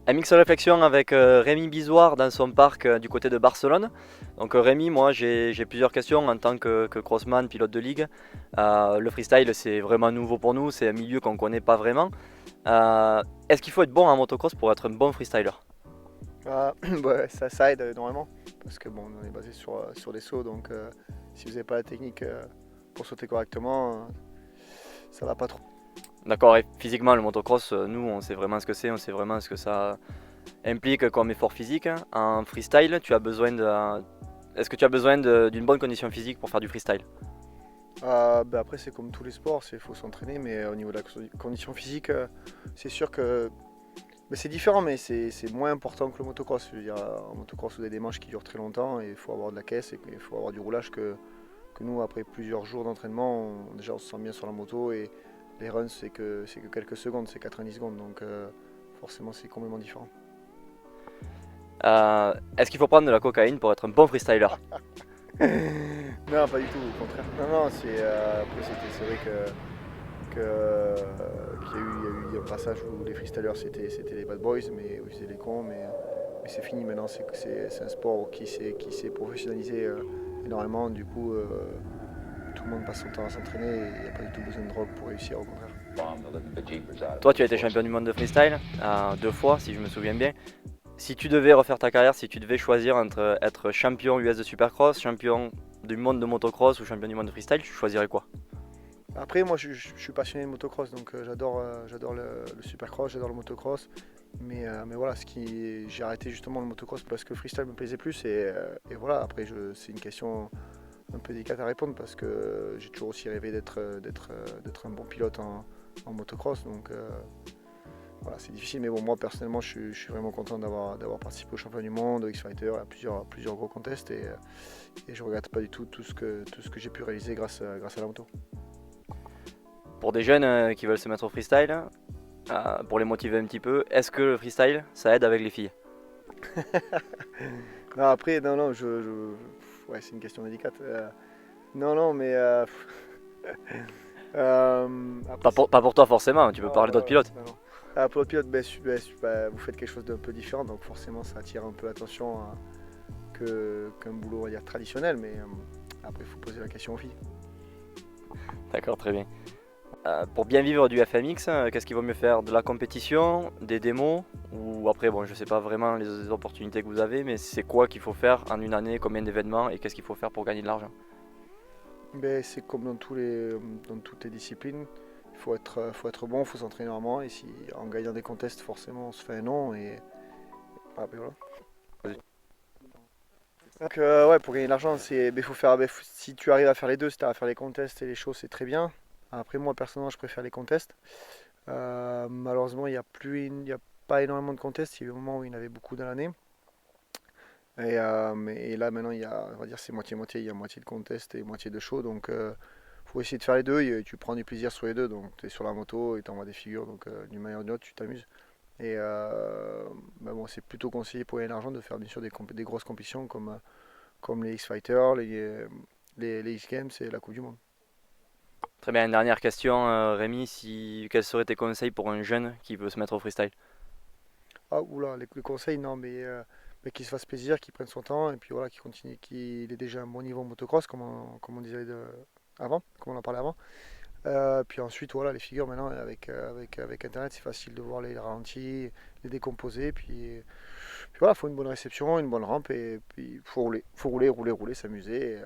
MX Réflexion avec Rémi Bizoire dans son parc du côté de Barcelone. Donc Rémi, moi j'ai plusieurs questions en tant que crossman, pilote de ligue. Le freestyle c'est vraiment nouveau pour nous, c'est un milieu qu'on connaît pas vraiment. Est-ce qu'il faut être bon en motocross pour être un bon freestyler? Ah, bah, ça aide énormément parce que bon, on est basé sur des sauts, donc si vous n'avez pas la technique pour sauter correctement, ça va pas trop. D'accord, et physiquement le motocross, nous on sait vraiment ce que c'est, on sait vraiment ce que ça implique comme effort physique. En freestyle, est-ce que tu as besoin d'une bonne condition physique pour faire du freestyle? Bah, après, c'est comme tous les sports, il faut s'entraîner, mais au niveau de la condition physique, c'est sûr que bah, c'est différent, mais c'est moins important que le motocross. Je veux dire, en motocross, vous avez des manches qui durent très longtemps et il faut avoir de la caisse et il faut avoir du roulage que nous, après plusieurs jours d'entraînement, déjà on se sent bien sur la moto et les runs, c'est que quelques secondes, c'est 90 secondes, donc forcément, c'est complètement différent. Est-ce qu'il faut prendre de la cocaïne pour être un bon freestyler? Non, pas du tout, au contraire. Non, non, après, c'est vrai qu'il y a eu un passage où les freestylers c'était les bad boys, mais où ils faisaient les cons, mais c'est fini maintenant. C'est un sport qui s'est professionnalisé énormément. Du coup, tout le monde passe son temps à s'entraîner et il n'y a pas du tout besoin de drogue pour réussir, au contraire. Toi, tu as été champion du monde de freestyle, deux fois, si je me souviens bien. Si tu devais refaire ta carrière, si tu devais choisir entre être champion US de Supercross, champion du monde de motocross ou champion du monde de freestyle, tu choisirais quoi? Après, moi, je suis passionné de motocross, donc j'adore le supercross, j'adore le motocross. Mais voilà, j'ai arrêté justement le motocross parce que le freestyle me plaisait plus. Et voilà, après, c'est une question un peu délicate à répondre parce que j'ai toujours aussi rêvé d'être un bon pilote en motocross. Donc voilà, c'est difficile. Mais bon, moi, personnellement, je suis vraiment content d'avoir participé au championnat du monde, au X-Fighter, à plusieurs gros contests. Et je ne regrette pas du tout ce que j'ai pu réaliser grâce à la moto. Pour des jeunes qui veulent se mettre au freestyle, pour les motiver un petit peu, est-ce que le freestyle, ça aide avec les filles? Non, après, non, non, ouais, c'est une question délicate. Non, non, mais après, Pas pour toi forcément, tu peux non, parler d'autres voilà, ouais, pilotes. non, non. Pour le pilote, vous faites quelque chose d'un peu différent, donc forcément, ça attire un peu l'attention qu'un boulot, on va dire, traditionnel, mais après, il faut poser la question aux filles. D'accord, très bien. Pour bien vivre du FMX, qu'est-ce qu'il vaut mieux faire? De la compétition, des démos? Ou après, bon, je sais pas vraiment les opportunités que vous avez, mais c'est quoi qu'il faut faire en une année, combien d'événements et qu'est-ce qu'il faut faire pour gagner de l'argent? Mais c'est comme dans toutes les disciplines, il faut être bon, il faut s'entraîner énormément, et si en gagnant des contests, forcément, on se fait un nom, et puis voilà. Donc ouais, pour gagner de l'argent, faut faire, si tu arrives à faire les deux, si tu arrives à faire les contests et les shows, c'est très bien. Après, moi, personnellement, je préfère les contests. Malheureusement, il y a pas énormément de contests. Il y a eu un moment où il y en avait beaucoup dans l'année. Et là, maintenant, on va dire, c'est moitié-moitié. Il y a moitié de contests et moitié de shows. Donc, faut essayer de faire les deux. Et tu prends du plaisir sur les deux. Donc, tu es sur la moto et tu envoies des figures. Donc, d'une manière ou d'une autre, tu t'amuses. Et bah bon, c'est plutôt conseillé pour gagner de l'argent de faire bien sûr des grosses compétitions comme les X-Fighter, les X-Games et la Coupe du Monde. Très bien, une dernière question, Rémi, quels seraient tes conseils pour un jeune qui veut se mettre au freestyle? Ah, oula, les conseils, non, mais qu'il se fasse plaisir, qu'il prenne son temps, et puis voilà, qu'il continue, qu'il ait déjà un bon niveau en motocross, comme on disait avant, comme on en parlait avant. Puis ensuite, voilà, les figures, maintenant, avec Internet, c'est facile de voir les ralentis, les décomposer, puis voilà, il faut une bonne réception, une bonne rampe, et puis il faut rouler, rouler, rouler, s'amuser,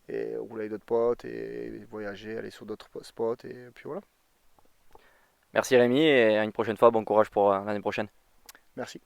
et rouler avec d'autres potes, et voyager, aller sur d'autres spots, et puis voilà. Merci Rémi et à une prochaine fois, bon courage pour l'année prochaine. Merci.